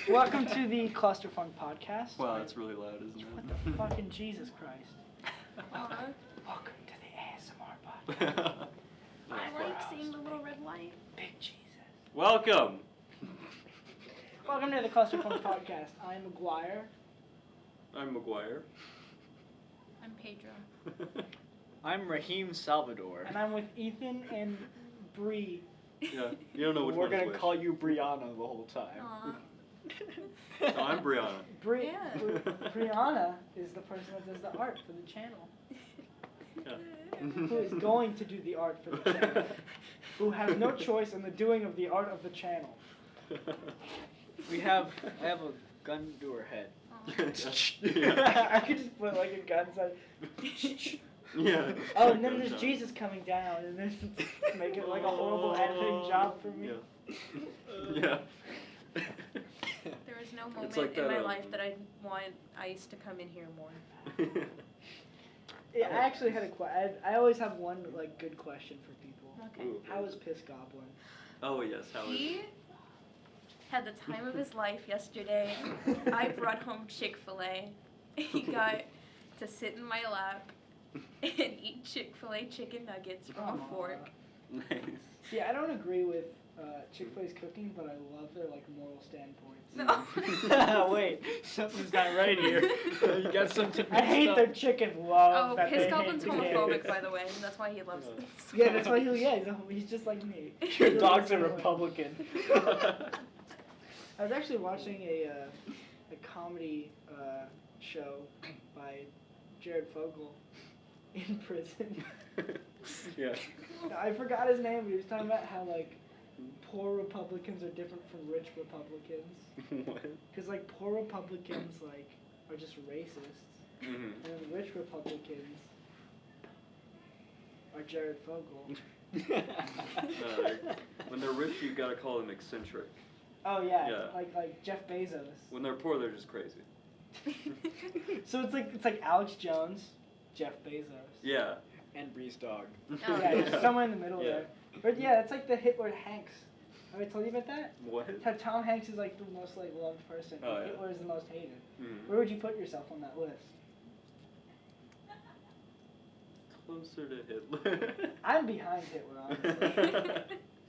Welcome to the Cluster Funk podcast. Wow, that's really loud, isn't it? What the fucking Jesus Christ? Welcome to the ASMR podcast. I like seeing the little red light. Big Jesus. Welcome! Welcome to the Cluster Funk podcast. I'm McGuire. I'm McGuire. I'm Pedro. I'm Raheem Salvador. And I'm with Ethan and Bree. Yeah, you don't know which We're one gonna is which. call you Brianna the whole time. Aww. No, I'm Brianna. Yeah. Brianna is the person that does the art for the channel. Yeah. Who is going to do the art for the channel. Who has no choice in the doing of the art of the channel. I have a gun to her head. Yeah. I could just put like a gun inside. Yeah. Oh, and then there's Jesus coming down, and then make it like a horrible editing job for me. Yeah. There is no moment like in that, my life that I want Ice to come in here more. Yeah, I actually had a question. I always have one like good question for people. Okay. Ooh. How is Piss Goblin? Oh yes, how is He had the time of his life yesterday. I brought home Chick-fil-A. He got to sit in my lap and eat Chick-fil-A chicken nuggets from a fork. Nice. See, I don't agree with Chick-fil-A's cooking, but I love their like moral standpoints. No. Wait, something's not right here. You got something I hate mixed their up. chicken love. Oh, that Piss they Goblin's hate the homophobic, kids. by the way. That's why he loves Yeah. this. Yeah, that's why he's just like me. Your dog's a Republican. I was actually watching a comedy show by Jared Fogle in prison. Yeah. I forgot his name, but he was talking about how like poor Republicans are different from rich Republicans. What? Because like poor Republicans like are just racists, Mm-hmm. and then rich Republicans are Jared Fogle. When they're rich, you gotta call them eccentric. Oh yeah, Yeah. like Jeff Bezos. When they're poor, they're just crazy. So it's like Alex Jones, Jeff Bezos. Yeah. And Bree's dog. Yeah, just somewhere in the middle Yeah. there. But yeah, it's like the Hitler Hanks. Have I told you about that? What? How Tom Hanks is like the most like loved person. Oh, yeah. Hitler is the most hated. Mhm. Where would you put yourself on that list? Closer to Hitler. I'm behind Hitler, honestly.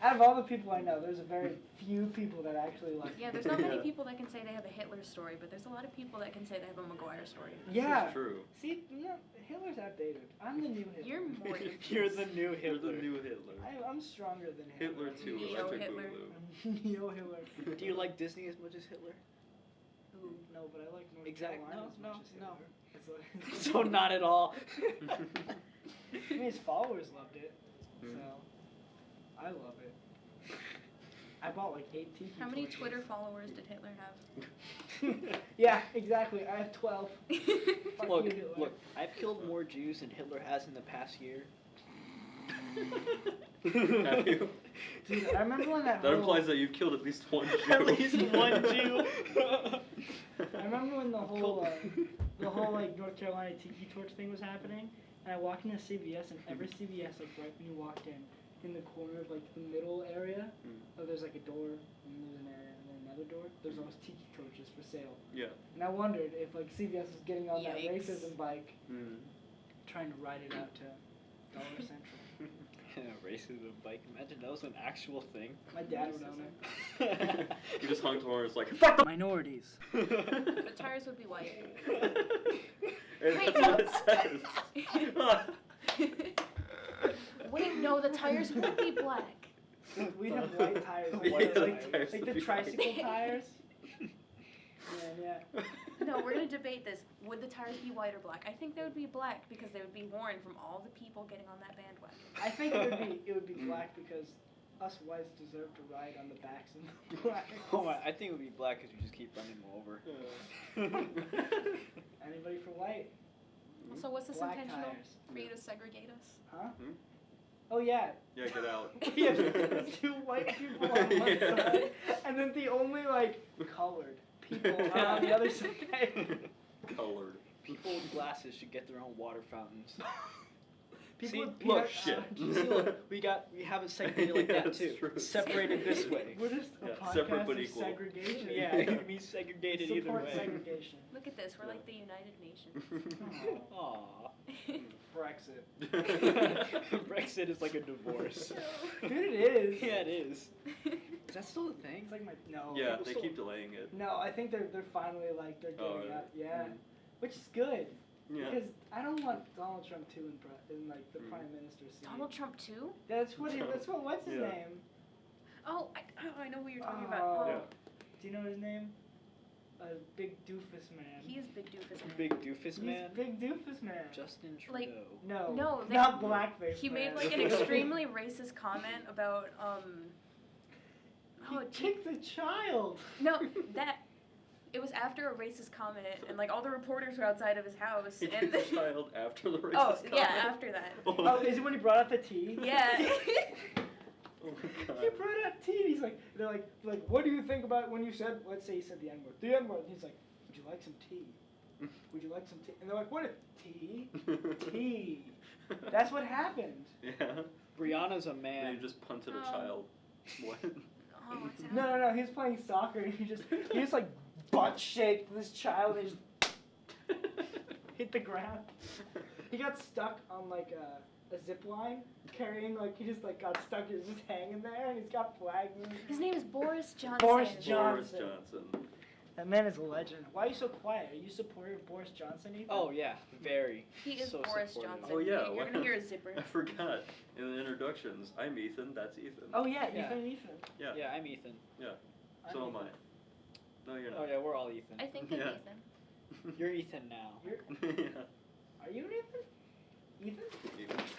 Out of all the people I know, there's a very few people that actually like. Yeah, there's not many Yeah. people that can say they have a Hitler story, but there's a lot of people that can say they have a McGuire story. Yeah. This is true. See, no, Hitler's outdated. I'm the new Hitler. You're more You're the new You're Hitler. the new Hitler. I'm stronger than Hitler. Hitler 2, Neo Electric Hitler. Boogaloo. I'm Neo Hitler. Do you like Disney as much as Hitler? Ooh. No, but I like North Exact- Carolina no, as much no, as no. Hitler. It's like, So not at all. I mean, his followers loved it, Mhm. so I love it. I bought like 8 tiki How many torches. Twitter followers did Hitler have? Yeah, exactly. I have 12. Fuck Look, you, Hitler. look, I've killed more Jews than Hitler has in the past year. Have you? Dude, I remember when that That whole, implies that you've killed at least one Jew. At least one Jew. I remember when the whole like North Carolina tiki torch thing was happening, and I walked into CVS, and every CVS, like right when you walked in the corner of like the middle area, there's like a door, and there's an area, and then another door. There's always tiki torches for sale, Yeah. and I wondered if like CVS was getting on that Yikes. racism bike, Mm. trying to ride it out to Dollar Central. Racism bike. Imagine that was an actual thing. My dad would own it. You just hung to her and it's like, fuck the Minorities. The tires would be white. And that's what it says. Wait, no, the tires would be black. We'd have white tires, like, Yeah, like, tires like would the be tricycle white. tires. Yeah. No, we're gonna debate this. Would the tires be white or black? I think they would be black because they would be worn from all the people getting on that bandwagon. I think it would be black because us whites deserve to ride on the backs of the blacks. Oh my, I think it would be black because we just keep running them over. Anybody for white? So what's this Black intentional tires. for you to segregate us? Huh? Hmm? Oh yeah. Yeah, get out. We have 2 white people on one Yeah. side, and then the only like colored people are on the other side. Colored. People with glasses should get their own water fountains. People See, with look, peanut shit. see, look, we have it segregated like Yeah, that that's too. true. Separated this way. We're just a Yeah, podcast separate but of equal. segregation. Yeah, it can be segregated either Support way. segregation. Look at this. We're like the United Nations. Aww. Brexit. Brexit is like a divorce. Dude, it is. Yeah, it is. Is that still a thing? It's like my no. Yeah, people they still- keep delaying it. No, I think they're finally like they're Oh, giving really? up. Yeah, Mm. which is good Yeah. because I don't want Donald Trump too in like the Mm. prime minister's seat. Donald Trump too? That's what. That's what. What's his Yeah. name? Oh, I know who you're talking Oh. about. Yeah. Do you know his name? A big doofus man. He is big doofus man. Big doofus He's man. big doofus man. Justin Trudeau. Like- No. No, they- Not blackface. He man. made like an extremely racist comment about He oh, gee, kicked the child. no, that it was after a racist comment, and like all the reporters were outside of his house, He and kicked the child after the racist oh comment. yeah, after that, Oh, is it when he brought out the tea? yeah. Oh my god. He brought out tea. And he's like, they're like, what do you think about when you said, let's say he said the N word, the N word. He's like, would you like some tea? Would you like some tea? And they're like, what? Tea? Tea. That's what happened. Yeah. Brianna's a And man. you just punted a Oh. child. What? Oh, what's that? No. He was playing soccer and he just like butt shaked this child and he just hit the ground. He got stuck on like a zip line carrying like he just like got stuck. He was just hanging there and he's got flags. His name is Boris Johnson. Boris Boris Johnson. Johnson. That man is a legend. Why are you so quiet? Are you supportive of Boris Johnson, Ethan? Oh yeah, very. He is So Boris supportive. Johnson. Oh, yeah, You're what? gonna hear a zipper. I forgot. In the introductions, I'm Ethan, that's Ethan. Oh yeah, Yeah. Ethan. Yeah. Yeah, I'm Ethan. So I'm am I. Ethan. No, you're Oh not. yeah, we're all Ethan. I think I'm Yeah. Ethan. You're Ethan now. You're, Yeah. are you an Ethan?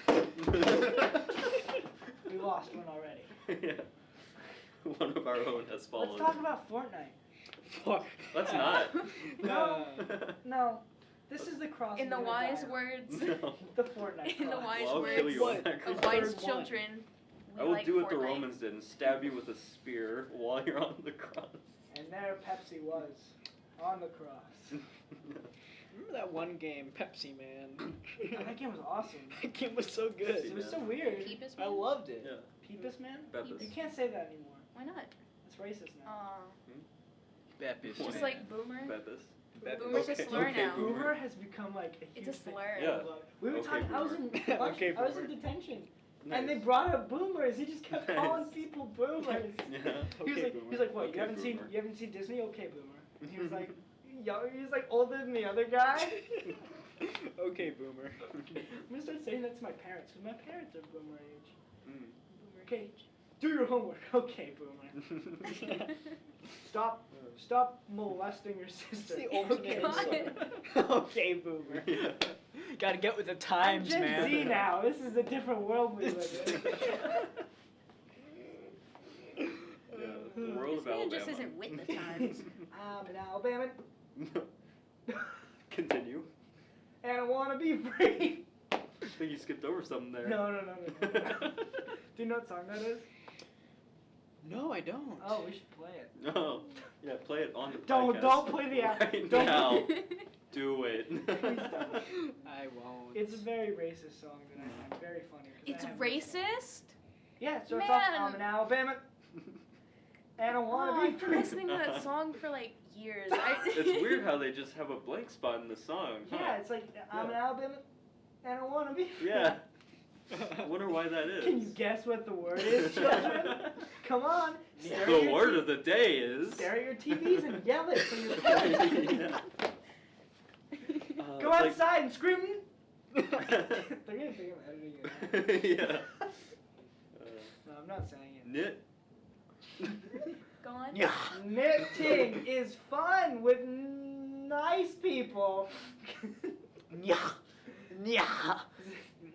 Ethan. We lost one already. Yeah. One of our own has fallen. Let's talk about Fortnite. Let's not. No. No, this is the cross. In the we're gonna wise die on. words No. The Fortnite In the cross. wise Well, I'll words kill you on What? that of cross. wise Third one. children, we I will like do what the Fortnite. Romans did and stab you with a spear while you're on the cross. And there Pepsi was on the cross. Remember that one game, Pepsi Man? That game was awesome. That game was so good. It was so weird. Peepus I man? loved it. Yeah. Peepus man? Bepis. You can't say that anymore. Why not? It's racist now. Bepis. Just What? like boomer. Bepis. Boomer's a slur okay, now. boomer. Boomer has become like a It's huge a thing. slur. Yeah. We were Okay, talking. I was in. Okay, I was in boomer. detention, Nice. and they brought up boomers. He just kept calling Nice. people boomers. Yeah. He was Okay, like, boomer. he's like, what? Okay, you haven't seen? boomer. You haven't seen Disney? Okay, boomer. And he was like, yo, he's like older than the other guy. Okay, boomer. I'm gonna start saying that to my parents, because my parents are boomer age. Mm. Boomer Okay. age. Do your homework. Okay, boomer. Stop molesting your sister. It's the ultimate Okay, insult. boomer. Okay, boomer. Yeah. Gotta get with the I'm times, Gen man. Z now. This is a different world we live in. Yeah. The world This of man Alabama. just isn't with the times. I'm an Alabama, Continue. and I want to be free. I think you skipped over something there. No. Do you know what song that is? No, I don't. Oh, we should play it. No. Yeah, play it on the Don't podcast. play the app. Right Don't now. Do it. I won't. It's a very racist song that I find very funny. 'cause I It's have- racist? Yeah, it starts off, Man. I'm an Alabama, and I want Oh, to be I've been free. listening to that song for like years. It's weird how they just have a blank spot in the song. Huh? Yeah, it's like, I'm an Yeah. Alabama, and I want to be free. Yeah. I wonder why that is. Can you guess what the word is, children? Come on. Stare at The your word of the day is. Stare at your TVs and yell it so your parents. Yeah. Go it's outside and scream. They're gonna think I'm editing it. Yeah. No, I'm not saying it. Knit. Go on. Yeah. Knitting is fun with nice people. Yeah. Yeah.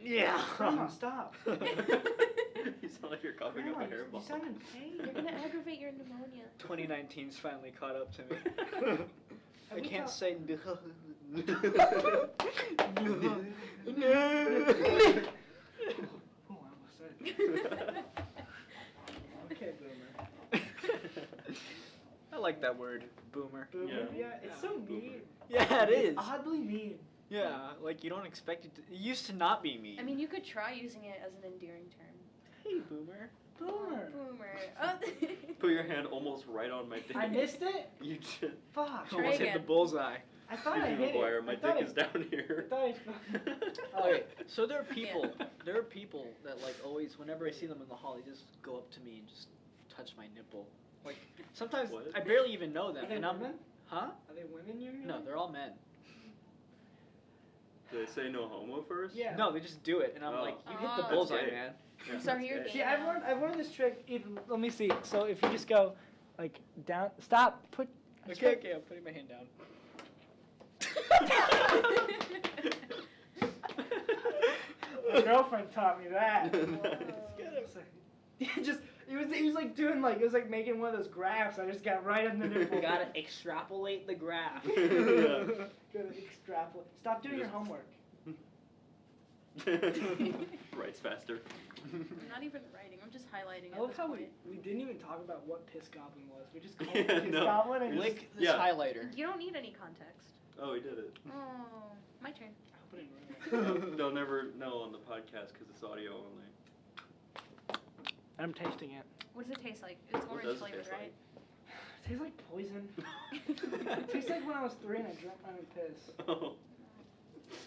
Yeah. Grandma, stop. You sound like you're coughing up Grandma, a you hairball. sound in pain. You're gonna aggravate your pneumonia. 2019's finally caught up to me. Have I we can't talked- say Oh, I almost said it. Okay, boomer. I like that word, boomer. Boomer? Yeah. Yeah, it's so Boomer. mean. Yeah, it is. It's oddly mean. Yeah, like you don't expect it to. It used to not be mean. I mean, you could try using it as an endearing term. hey, boomer. Boomer. Boomer. Oh. Put your hand almost right on my dick. I missed it? You did. Fuck. Try Almost hit again. the bullseye. I thought I Speaking of hit McGuire, it. my I thought dick is down I here. thought I Okay, so there are people. There are people that like always, whenever I see them in the hall, they just go up to me and just touch my nipple. Like sometimes What? I barely even know them, Are they and I'm, women? huh? Are they women usually? No, they're all men. Do they say no homo first? Yeah. No, they just do it, and I'm Oh. like, you hit the Oh. bullseye, That's gay. man. Yeah, I'm sorry, that's you're gay. gay. See, I've learned this trick. Even let me see. So if you just go, like down, stop, put. Okay, I'm putting my hand down. My girlfriend taught me that. Nice. He was like doing like it was like making one of those graphs. I just got right on the nipple. You gotta extrapolate the graph. Gotta extrapolate. Stop doing your Just- homework. Writes faster. I'm not even writing. I'm just highlighting I at love this how point. we didn't even talk about what piss goblin was. We just called Yeah, it piss no. goblin and Lick this Yeah. highlighter. You don't need any context. Oh, he did it. Oh, my turn. just. I hope I didn't ruin it. They'll never know on the podcast because it's audio only. I'm tasting it. What does it taste like? It's What orange does it flavored, taste right? It tastes like poison. It tastes like when I was 3 and I drank my own piss. Oh.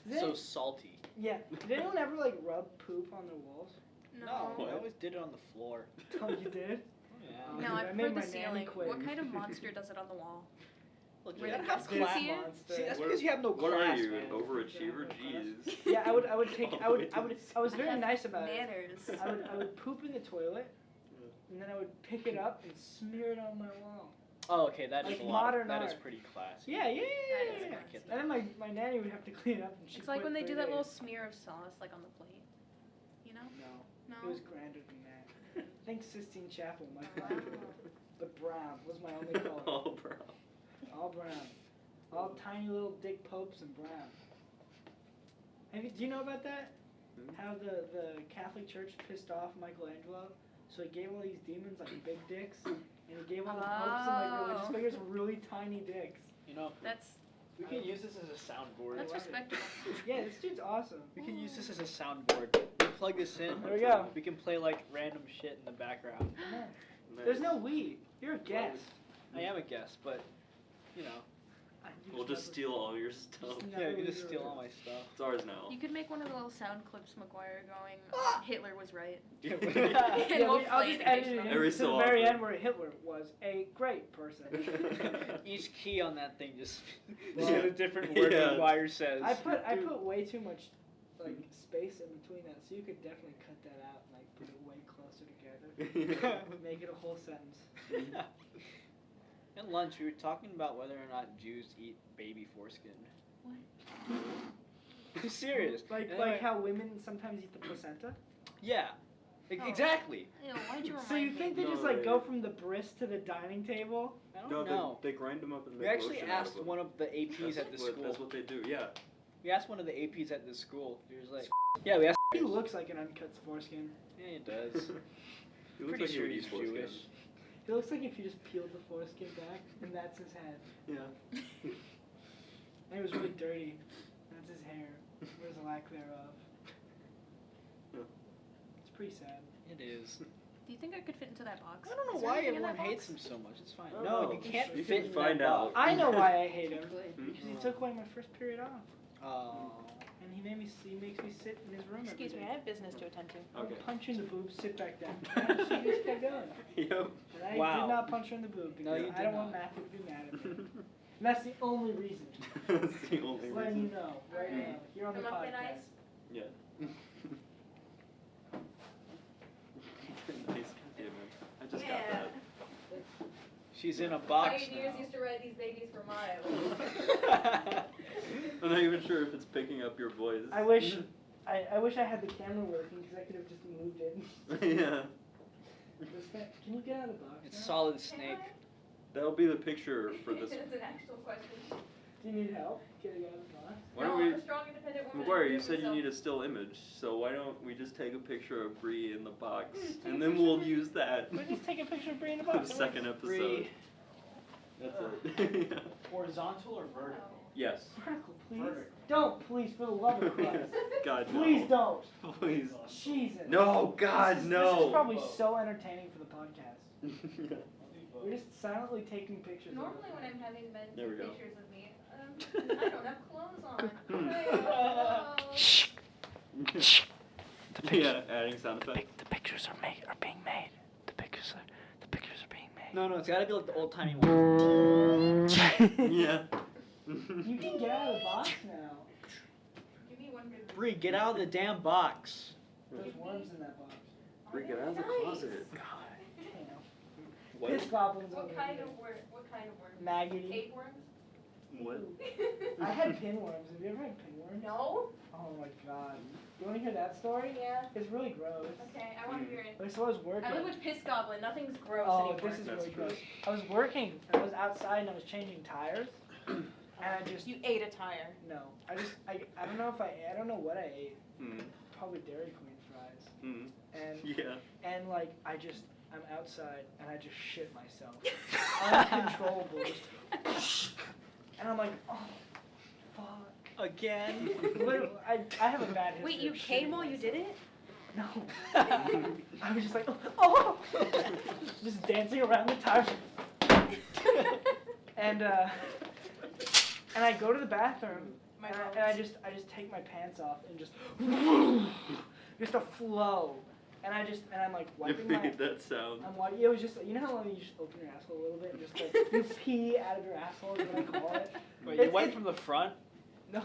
Did So any- salty. yeah. Did anyone ever like rub poop on their walls? No. What? I always did it on the floor. Oh, you did? Yeah. No, I I made prefer my the nanny ceiling. quit. What kind of monster does it on the wall? Look, Where you the gotta guests have can class. see it? monster. See, that's What- because you have no What class, are you, man. an overachiever? Jeez. Yeah, I would take All I the would way to I would the I was very have nice about it. Manners. I would poop in the toilet, and then I would pick it up and smear it on my wall. Oh, okay, that is Like a lot. modern That is art. pretty classy. Yeah, yeah, That yeah, is yeah. classy. And then my nanny would have to clean it up, and she. It's like quit when they 3 do that days. little smear of sauce, like on the plate. You know? No, No. it was grander than that. Think Sistine Chapel, my Wow. favorite. But brown was my only color. Oh, bro. All brown. All tiny little dick popes and brown. Do you know about that? Hmm? How the Catholic Church pissed off Michelangelo, so he gave all these demons like big dicks, and he gave all the popes and like religious Oh. figures really tiny dicks. You know, That's we can use this as a soundboard. that's love it. respectable. Yeah, this dude's awesome. We can use this as a soundboard. We plug this in. There we go. We can play like random shit in the background. Yeah. Nice. There's no we. You're a guest. I am a guest, but you know, We'll just steal all your stuff. Just yeah, you can never just leave steal your all my stuff. It's ours now. You could make one of the little sound clips, McGuire, going, Hitler was right. Yeah, we'll I'll play just it edit it occasionally. in Every to so the very often. end where Hitler was a great person. Each key on that thing just Well, says a different word yeah. McGuire says. I put way too much like space in between that, so you could definitely cut that out and like put it way closer together. Make it a whole sentence. At lunch, we were talking about whether or not Jews eat baby foreskin. What? I'm serious. Like And like then I- how women sometimes eat the placenta. Yeah. Oh. Exactly. Ew, why'd you remind So you me? think they No just like way. go from the bris to the dining table? I don't No, know. they grind them up and We make actually lotion out asked of them. one of the APs at the school. That's what they do, yeah. We asked one of the APs at the school. He was like, yeah, we asked. He looks like an uncut foreskin. Yeah, he does. He looks Pretty like he sure would eat he's foreskin. Jewish. He looks like if you just peeled the foreskin back and that's his head. Yeah. And it was really dirty. That's his hair. There's a lack thereof. Yeah. It's pretty sad. It is. Do you think I could fit into that box? I don't know Is there why anything in everyone that hates box? him so much. It's fine. I don't No, know. you can't You fit can in find that out. box. I know why I hate him. Hmm? Because he took away my first period off. Oh. And he makes me sit in his room Excuse me, every I day. have business to attend to. I would Okay. punch you in the boob, sit back down. And she just kept going. Yep. And I Wow. did not punch her in the boob because No, you I did don't want not. Matthew to be mad at me. And that's the only reason. That's the only Just letting you reason. know right Alright. now. Here on the Am I podcast. nice? Yeah. Nice. Yeah, man. I just got that. She's in a box Pioneers now. used to ride these babies for miles. I'm not even sure if it's picking up your voice. I wish I wish I had the camera working because I could have just moved it. Yeah. Can you get out of the box? It's now? solid snake. That'll be the picture for this. It's an actual question. Do you need help getting out of the box? Why don't we? I'm a strong, independent woman. McGuire, you said you need a still image, so why don't we just take a picture of Bree in the box, and then we'll use that We'll just take a picture of Bree in the for the box. second episode. Bree. That's it. Yeah. Horizontal or vertical? Yes. Vertical, please. Vertical. Don't, please, for the love of Christ. God, no. Please don't. Please. Jesus. No, God, This is no. probably so entertaining for the podcast. We're just silently taking pictures. Normally when I'm having men There we take go. pictures of me, I don't have clothes on. Yeah, adding sound effects. The pictures are being made. The pictures are being made. No, it's gotta be like the old timey one. Yeah. You can get out of the box now. Give me one good Bree, get out of the damn box. There's worms in that box. Bring it out of the closet. God damn. What? Piss goblins over What kind here. of worm? What kind of worm? Maggoty. Tapeworms? What? I had pinworms. Have you ever had pinworms? No. Oh my god. You want to hear that story? Yeah. It's really gross. Okay, I want to hear it. Like, so I was working. I live with Piss Goblin. Nothing's gross Oh, anymore. this is That's really gross. gross. I was working and I was outside and I was changing tires. And I just You ate a tire. no. I don't know if I don't know what I ate. Mm. Probably Dairy Queen fries. Mm. And Yeah. and like I'm outside and I just shit myself. Uncontrollable. Just and I'm like, oh fuck. Again? Literally, I have a bad history. Wait, you of came shitting while you did it? No. I was just like, oh, just dancing around the tires. And I go to the bathroom and I just take my pants off and just a flow. And I'm like You wiping my. made that sound. I'm wiping. It was just you know how when you just open your asshole a little bit and just like you pee out of your asshole is what I call it. Wait, you wipe from the front? No,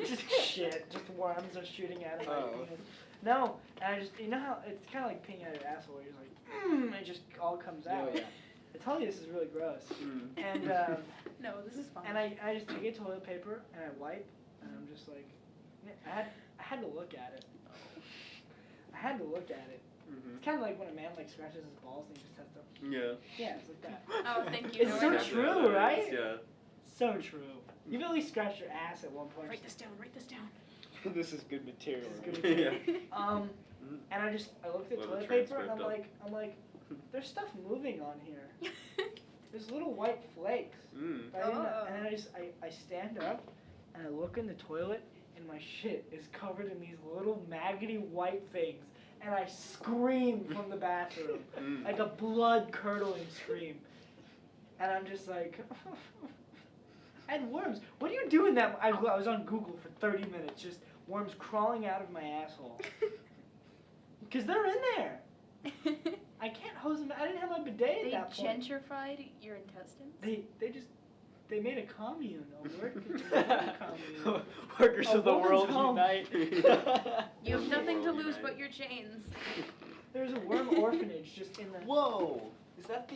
just shit, just worms are shooting out of my Oh. penis. No, and I just, you know how, it's kind of like peeing out of your asshole, where you're just like, it just all comes out. Yeah. I tell you, this is really gross. Mm. And, No, this is fine. and I just take a toilet paper, and I wipe, and I'm just like, I had to look at it. I had to look at it. Mhm. It's kind of like when a man, like, scratches his balls, and he just has to, Yeah. yeah, it's like that. Oh, thank you. It's No, so I know. Exactly true, how that right? is, Yeah. So true. You've at least scratched your ass at one point. Write this down. Write this down. This is good material. This is good Yeah. And I looked at Well, toilet the paper and transcript I'm like, there's stuff moving on here. There's little white flakes. Mm. But I didn't know- Oh. and then I stand up and I look in the toilet and my shit is covered in these little maggoty white things. And I scream from the bathroom. Mm. Like a blood curdling scream. And I'm just like, and worms. What do you do in that? I was on Google for 30 minutes, just worms crawling out of my asshole. Because they're in there. I can't hose them. I didn't have my bidet at They that point. gentrified your intestines? They made a commune. A commune. Workers A of the woman's world home. unite. You have nothing to World lose unite. but your chains. There's a worm orphanage just in the. Whoa! Is that the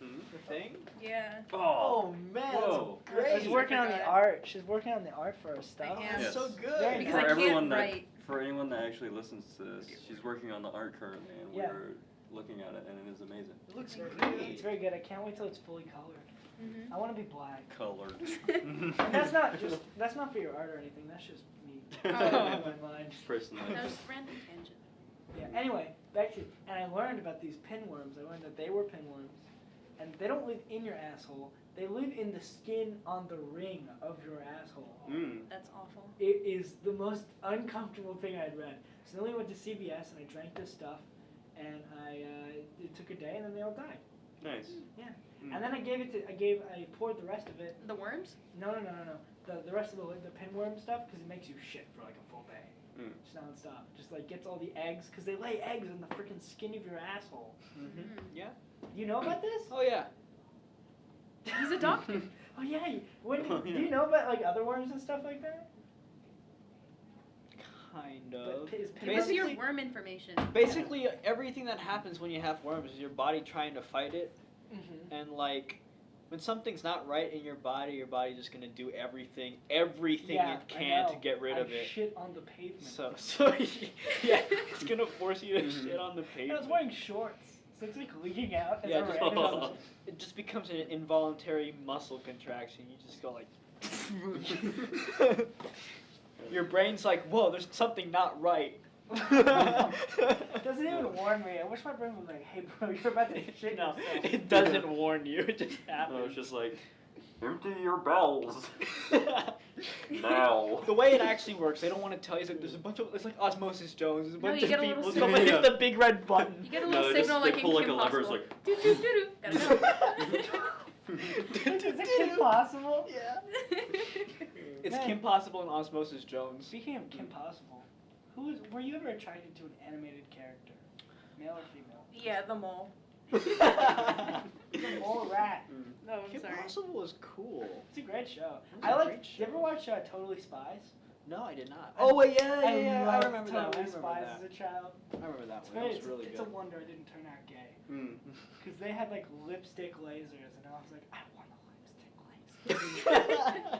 Hmm? thing? Yeah. Oh man, Whoa. that's great. She's working on the forgot. art. She's working on the art for her stuff. I am. That's so Yes. good. Very Because For I can't everyone write. For anyone that actually listens to this, she's working on the art currently, and Yeah. we're looking at it, and it is amazing. It looks It's great. very good. I can't wait till it's fully colored. Mm-hmm. I want to be black. Colored. And that's not for your art or anything. That's just me. Oh. In my mind. Personally. That was random tangent. Yeah. Anyway, back to and I learned about these pinworms. I learned that they were pinworms, and they don't live in your asshole. They live in the skin on the ring of your asshole. Mm. That's awful. It is the most uncomfortable thing I'd read. So then we went to CVS and I drank this stuff, and it took a day and then they all died. Nice. Yeah. Mm. And then I poured the rest of it. The worms? No. The rest of the pinworm stuff because it makes you shit for like a full day. Mm. Just nonstop. Just like gets all the eggs because they lay eggs in the freaking skin of your asshole. Mm-hmm. Yeah. You know about this? Oh yeah. He's a doctor. Oh yeah. Oh, Do yeah. you know about like other worms and stuff like that? Kind of. But is Give us your Basically- worm information. Basically, everything that happens when you have worms is your body trying to fight it, Mm-hmm. and like, when something's not right in your body's just gonna do everything it can to get rid of it. Shit on the pavement. So yeah, it's gonna force you to Mhm. shit on the And I pavement. was wearing shorts, so it's like leaking out. As Yeah, I just ran. becomes, it just becomes an involuntary muscle contraction. You just go like. Your brain's like, whoa, there's something not right. It doesn't even warn me. I wish my brain was like, hey bro, you're about to shit No, yourself. it doesn't warn you. It just happens. No, it's just like, Empty your bowels. Now. The way it actually works, they don't want to tell you. It's like there's a bunch of. It's like Osmosis Jones. There's a No, bunch you of get a people. little Someone signal. hit the big red button. You get a No, little they signal just- like they in pull like Kim a lever, it's Possible. like- Doo doo doo doo. Gotta go. Is it Kim Possible? Yeah. It's Man. Kim Possible and Osmosis Jones. Speaking of Kim Possible, were you ever attracted to an animated character, male or female? Yeah, the mole. The mole rat. No, I'm Kim sorry. Possible was cool. It's a great show. It was I a like. great Did you ever show. watch Totally Spies? No, I did not. Oh wait, yeah, I I loved remember that. I Totally remember Spies that. as a child. I remember that It's one. That was it's, really it's good. a wonder I didn't turn out gay. Mm. Because they had like lipstick lasers, and I was like, I want a lipstick laser.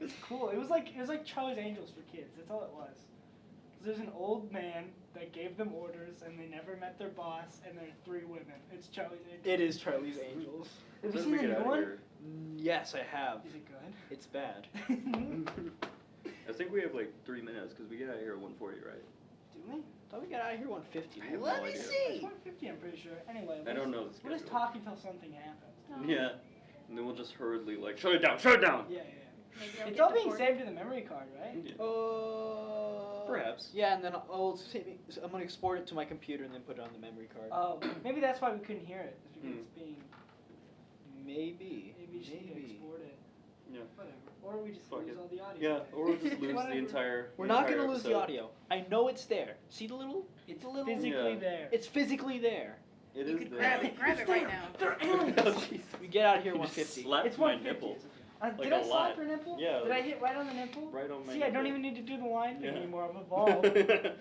It's cool. It was like Charlie's Angels for kids. That's all it was. 'Cause there's an old man that gave them orders, and they never met their boss, and there are 3 women. It's Charlie's Angels. It is Charlie's Angels. Have you When seen we the get new out of one? here? Yes, I have. Is it good? It's bad. I think we have like 3 minutes because we get out of here at 1:40, right? Do we? Thought we got out of here 150. I have Let no me idea. It's see. 150, I'm pretty sure. Anyway, I don't know the we'll just schedule. talk until something happens. Yeah. And then we'll just hurriedly like, shut it down, shut it down! Yeah. Maybe I'll It's get all the being port. saved to the memory card, right? Yeah. Perhaps. Yeah, and then I'm gonna export it to my computer and then put it on the memory card. Oh, maybe that's why we couldn't hear it. It's because Hmm. it's being. Maybe. Maybe you should export it. Yeah. Whatever. Or we just Fuck lose it. all the audio. Yeah, or we'll just lose the Whatever. entire. We're not entire gonna lose the episode. audio. I know it's there. See the little? It's a little. physically Yeah. there. It's physically there. It You is could there. grab it. Grab it right now. They're aliens. Oh, jeez. We get out of here You just 150. slapped It's my 150. nipple. Did Like I a slap lot. your nipple? Yeah. Did I hit right on the nipple? Right on my See, I don't nipple. even need to do the line thing Yeah. anymore. I've evolved.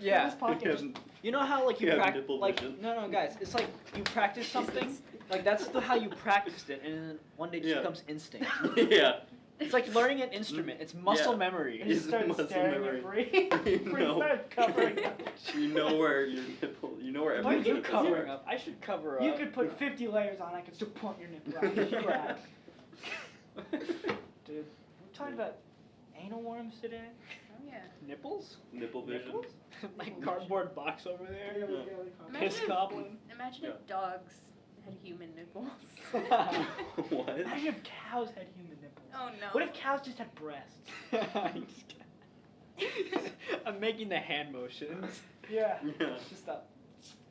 Yeah. This podcast You just have- You know how like you You have practice nipple like vision. no guys, it's like you practice something, like that's how you practiced it, and then one day it just Yeah. becomes instinct. Yeah. It's like learning an instrument. It's muscle Yeah. memory. And you It's start muscle staring memory. at Bree. Bree No. started covering up. You know where your nipple. You know where Why are everything you is. covering up? I should cover up. You could put 50 layers on. I could still point your nipple out. It's crack. Dude, we're talking about anal worms today. Oh yeah. nipples. Nipple vision. Nipples? Like cardboard box over there. Imagine Piss if, goblin. imagine Yeah. if dogs had human nipples. What? Imagine if cows had human nipples. Oh no. What if cows just had breasts? I'm making the hand motions. Yeah. Yeah. Just stop.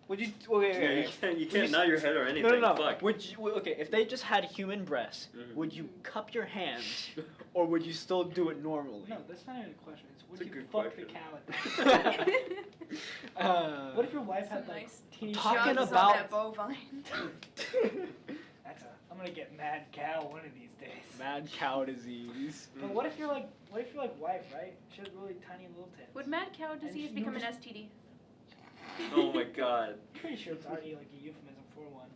Would you? Okay, Yeah, you can't. You can't nod your head or anything. No, no, no. Fuck. Would you? Okay, if they just had human breasts, Mhm. would you cup your hands, or would you still do it normally? No, that's not even a question. It's would It's a you good fuck question. the cow? What if your wife Some had like nice teeny Talking jugs about- on that bovine. I'm gonna get mad cow one of these days. Mad cow disease. But what if you're like wife, right? She has really tiny little tits. Would mad cow disease you become an just- STD? Oh my god. I'm pretty sure it's already like a euphemism for one.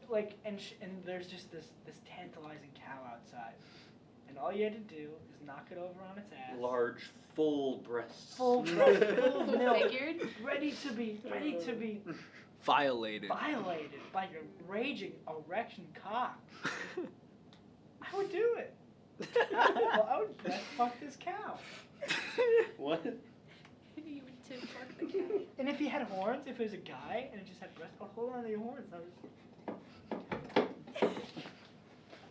Like, and there's just this tantalizing cow outside, and all you had to do is knock it over on its ass. Large, full breasts. Full breast, full of Full milk, figured? ready to be Violated. violated by your raging erection cock. I would do it. I would breast fuck this cow. What? You would tip fuck the cow. And if he had horns, if it was a guy and it just had breasts, I'd hold on to your horns. I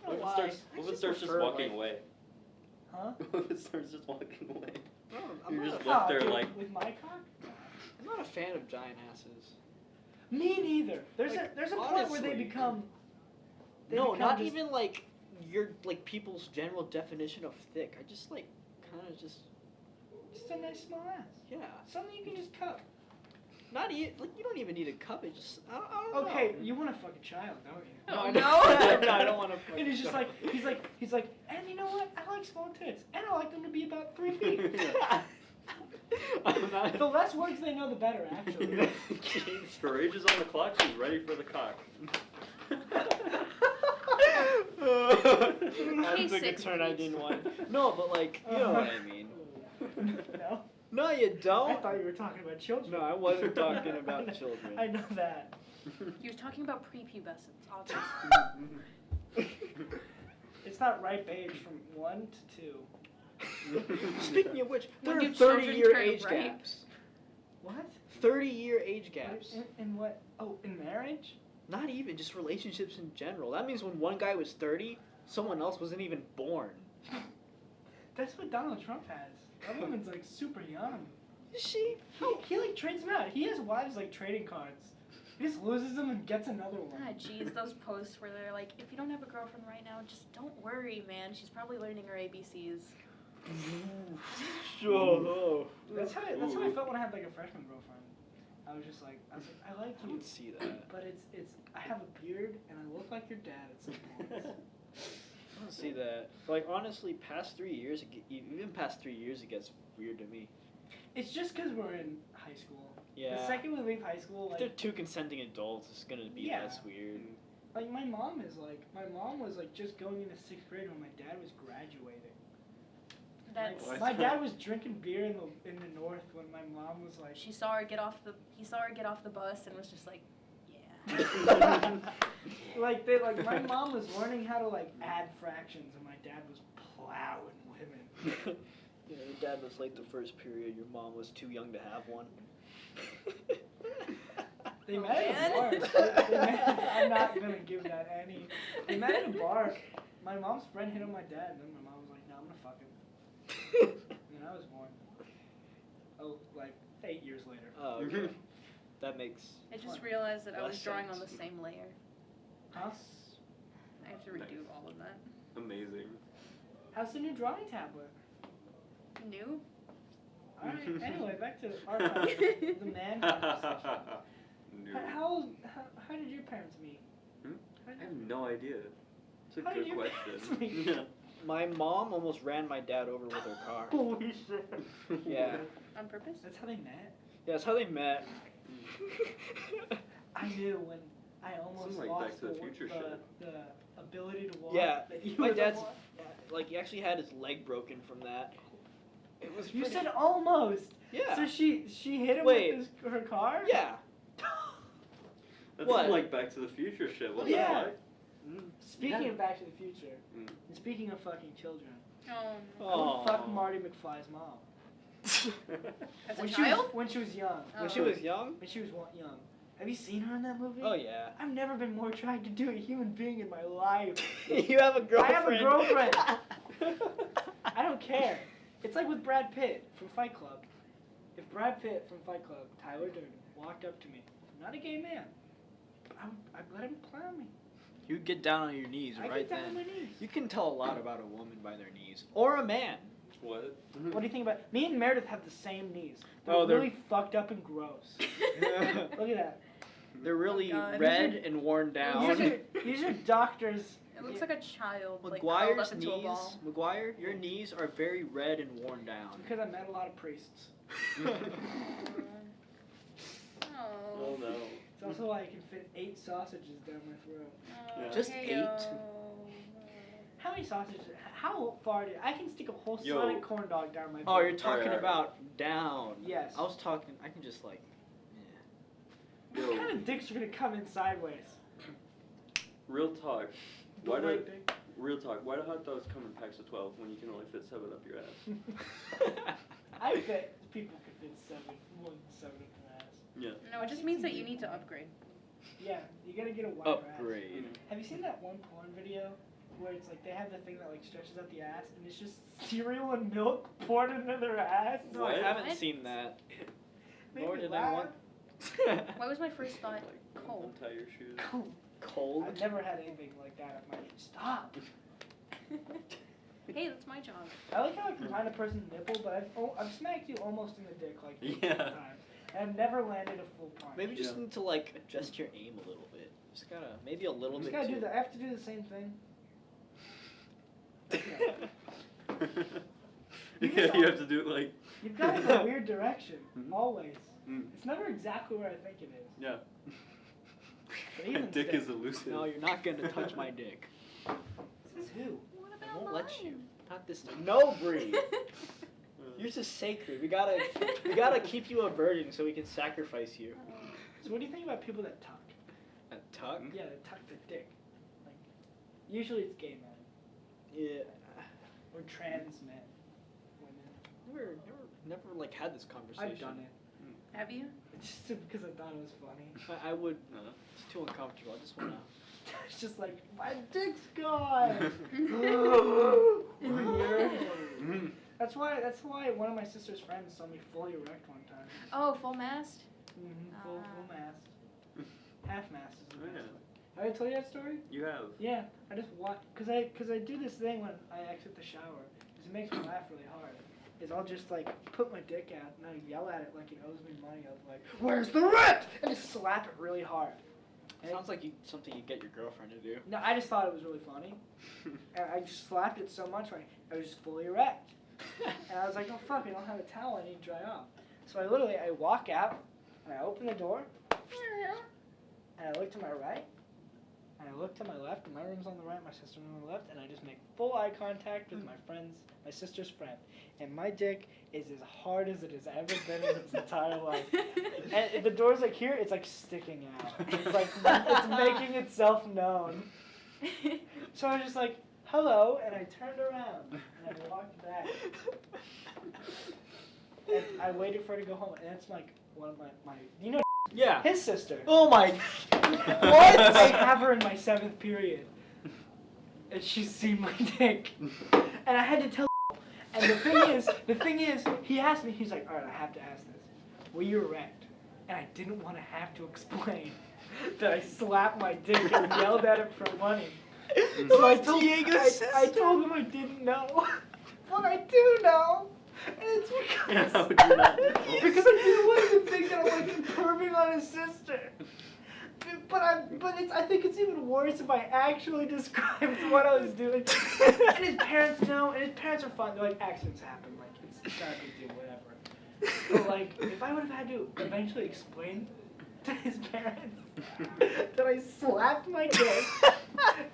What if why. it starts, I what if it just starts just prefer, walking like- away? Huh? What if it starts just walking away? No, You're just Oh, left there dude, like. with my cock? I'm not a fan of giant asses. Me neither. There's Like, a point where they honestly. become. they No, become not just- even like your like people's general definition of thick. I just like kind of just Just a nice small ass. yeah. Something you can just cup. Not like you don't even need a cup. It just I don't Okay, know. you want to fuck a child, don't you? Oh, I no. don't. No, I don't want to. And he's just like, he's like, and you know what? I like small tits, and I like them to be about 3 feet. I'm not. The less words they know, the better, actually. Her age is on the clock. She's ready for the cock. That's a good turn I didn't want. No, but like you know what I mean. No? No, you don't. I thought you were talking about children. No, I wasn't talking about children. I know that. He was talking about prepubescence, obviously. It's not ripe age from 1 to 2. Speaking of which, there When are do children 30-year turn age ripe? gaps. What? 30-year age gaps. In what? Oh, in marriage? Not even, just relationships in general. That means when one guy was 30, someone else wasn't even born. That's what Donald Trump has. That woman's like super young. Is she? He like trades them out. He has wives like trading cards. He just loses them and gets another one. Ah, jeez, those posts where they're like, if you don't have a girlfriend right now, just don't worry, man. She's probably learning her ABCs. Sure. That's how I felt when I had like a freshman girlfriend. I was like, I like I you, don't see that. but it's I have a beard and I look like your dad at some points. I don't see that. Like, honestly, past 3 years, even past 3 years, it gets weird to me. It's just because we're in high school. Yeah. The second we leave high school, If they're like, two consenting adults, it's gonna be Yeah. less weird. like my mom was like just going into 6th grade when my dad was graduating. That's Like, my dad was drinking beer in the north when my mom was like. he saw her get off the bus and was just like, yeah. like my mom was learning how to like add fractions and my dad was plowing women. Yeah, your dad was late the first period. Your mom was too young to have one. They Oh, met at a bar. man. I'm not gonna give that any. They met at a bar. My mom's friend hit on my dad, and then my mom was like, "No, I'm gonna fuck him." And then I was born. Oh, like 8 years later. Oh, okay. That makes. I just realized that I was Less drawing on sense. the same layer. Huh? I have to redo all of that. Amazing. How's the new drawing tablet? New? All right. Anyway, back to our the man conversation. No. How did your parents meet? I have no idea. It's a How did good your question. parents Yeah. My mom almost ran my dad over with her car. Holy shit. Yeah. On purpose? That's how they met. Yeah, that's how they met. I knew when I almost Some, like, lost Back to the Future shit. the ability to walk. Yeah, that you my were the dad's one. like he actually had his leg broken from that. It was You pretty- said almost. Yeah. So she hit him Wait. with her car? Yeah. That's What? some, like Back to the Future shit. What Yeah. the fuck? Speaking Yeah. of Back to the Future, Mm. and speaking of fucking children, Oh. I would fuck Aw. Marty McFly's mom. As a when child? when she was young. Oh. When she was young? When she was young. Have you seen her in that movie? Oh yeah. I've never been more attracted to a human being in my life. You have a girlfriend. I have a girlfriend. I don't care. It's like with Brad Pitt from Fight Club. If Brad Pitt from Fight Club, Tyler Durden, walked up to me, I'm not a gay man, I'd let him plow me. You get down on your knees I right get down then. on my knees. You can tell a lot about a woman by their knees, or a man. What? What do you think about me and Meredith have the same knees? They're Oh, they're- really fucked up and gross. Look at that. They're really God. red and worn down. These are doctors. It looks like a child, like curled McGuire's up into a knees. ball. McGuire, your knees are very red and worn down. Because I met a lot of priests. Oh no. It's also why I can fit 8 sausages down my throat. Yeah. Just Heyo. 8? How many sausages? How far do I can stick a whole Yo. Sonic corn dog down my throat? Oh, you're talking Alright. about down. Yes. I was talking. I can just like. What Yo. kind of dicks are gonna come in sideways? Real talk. Why The do right dick. real talk? Why do hot dogs come in packs of 12 when you can only fit 7 up your ass? I bet people could fit 7 up their ass. Yeah. No, it just means that you need to upgrade. Yeah, you gotta get a wider ass. Upgrade. Have you seen that one porn video where it's like they have the thing that like stretches out the ass and it's just cereal and milk poured into their ass? No, I What? haven't What? seen that. Made Nor me did I laugh. want. What was my first thought? Cold. Untie your shoes. Cold. I've never had anything like that at my stop. Hey, that's my job. I like how I can find a person's nipple, but I've smacked you almost in the dick like 8 Yeah. times. And I've never landed a full punch. Maybe just Yeah. need to like adjust your aim a little bit. Just gotta maybe a little just bit. gotta too. do that. I have to do the same thing. Yeah, you have to do it like. You've got it in a weird direction, Mhm. always. Mm. It's never exactly where I think it is. Yeah. But Your even dick still. is elusive. No, you're not gonna touch my dick. Says who? What I about won't mine? let you. Not this time. No, Bree. Yours is sacred. We gotta keep you a virgin so we can sacrifice you. So what do you think about people that tuck? A tuck? Hmm? Yeah, they tuck their dick. Like, usually it's gay men Yeah. or trans men, women. Never like had this conversation. I've done it. Have you? Just because I thought it was funny. I would. Uh, It's too uncomfortable. I just wanna. It's just like, my dick's gone! In the mirror. mm. That's why one of my sister's friends saw me fully erect one time. Oh, full mast? Full mast. Half mast is the Oh, best yeah. one. Have I told you that story? You have. Yeah, I just watch, cause I do this thing when I exit the shower, cause it makes me laugh really hard. Is I'll just like put my dick out and I yell at it like it owes me money. I'll be like, "Where's the rent?" and just slap it really hard. And Sounds like something you get your girlfriend to do. no, I just thought it was really funny, and I just slapped it so much, like I was just fully erect. And I was like, "Oh fuck, I don't have a towel. I need to dry off." So I walk out and I open the door, and I look to my right. And I look to my left, and my room's on the right, my sister's on the left, and I just make full eye contact with my sister's friend. And my dick is as hard as it has ever been in its entire life. And the door's like here, it's like sticking out. It's like, it's making itself known. So I was just like, hello, and I turned around, and I walked back. And I waited for her to go home, and that's like one of my you know, Yeah. his sister. Oh my. What? I have her in my 7th period. And she's seen my dick. And I had to tell. And the thing is, he asked me, he's like, alright, I have to ask this. Were you erect? And I didn't want to have to explain that I slapped my dick and yelled at him for money. So I told him I didn't know. But I do know. And it's because, How would you not know? because I didn't want him to think that I'm like improving on his sister. But I think it's even worse if I actually described what I was doing. And his parents know, and his parents are fine. They're like, accidents happen, like, it's not a big deal, whatever. But like, if I would have had to eventually explain to his parents that I slapped my dick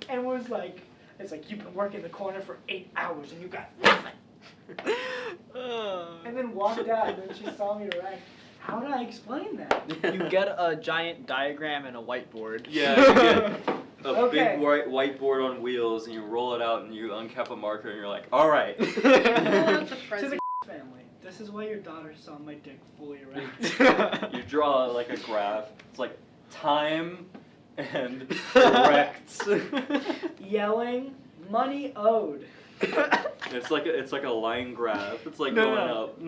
and was like, it's like, you've been working the corner for 8 hours and you got nothing. And then walked out, and then she saw me erect. How did I explain that? You get a giant diagram and a whiteboard. Yeah, you get a Okay. big whiteboard on wheels, and you roll it out, and you uncap a marker, and you're like, all right. Pull out the To present. the family, this is why your daughter saw my dick fully erect. You draw like a graph. It's like time and erect. Yelling, money owed. It's like a line graph. It's like No, going no. up.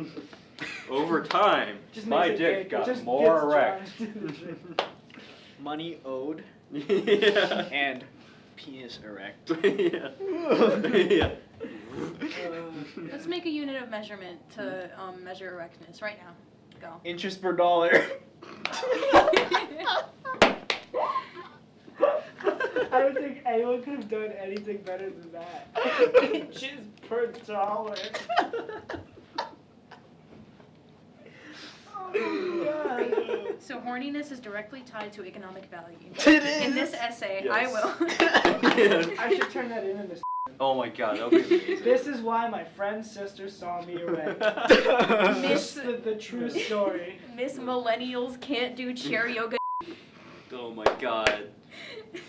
Over time, Just my makes it dick gay, it got just more gets erect. John to do the trick. Money owed Yeah. and penis erect. Yeah. Yeah. Let's make a unit of measurement to measure erectness right now. Go. Inches per dollar. I don't think anyone could have done anything better than that. Inches per dollar. Oh my God. So horniness is directly tied to economic value. It is. In this essay, Yes. I will. I should turn that in this. Oh my god, that would be amazing. This is why my friend's sister saw me erect. Miss the true story. Miss Millennials can't do chair yoga. Oh my god.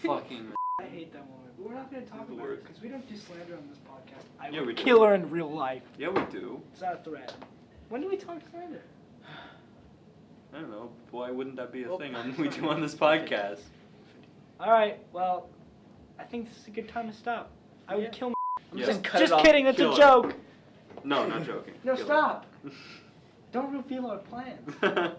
Fucking. I hate that woman, but we're not going to talk The about worst. it because we don't do slander on this podcast. I Yeah, would we do. kill her in real life. Yeah, we do. It's not a threat. When do we talk slander? I don't know. Why wouldn't that be a Well, thing we do on this podcast? All right. Well, I think this is a good time to stop. I would Yeah. kill. I'm Yeah. just cut Just it off. kidding. That's Kill a her. joke. No, not joking. No, Kill stop. Don't reveal our plans. it.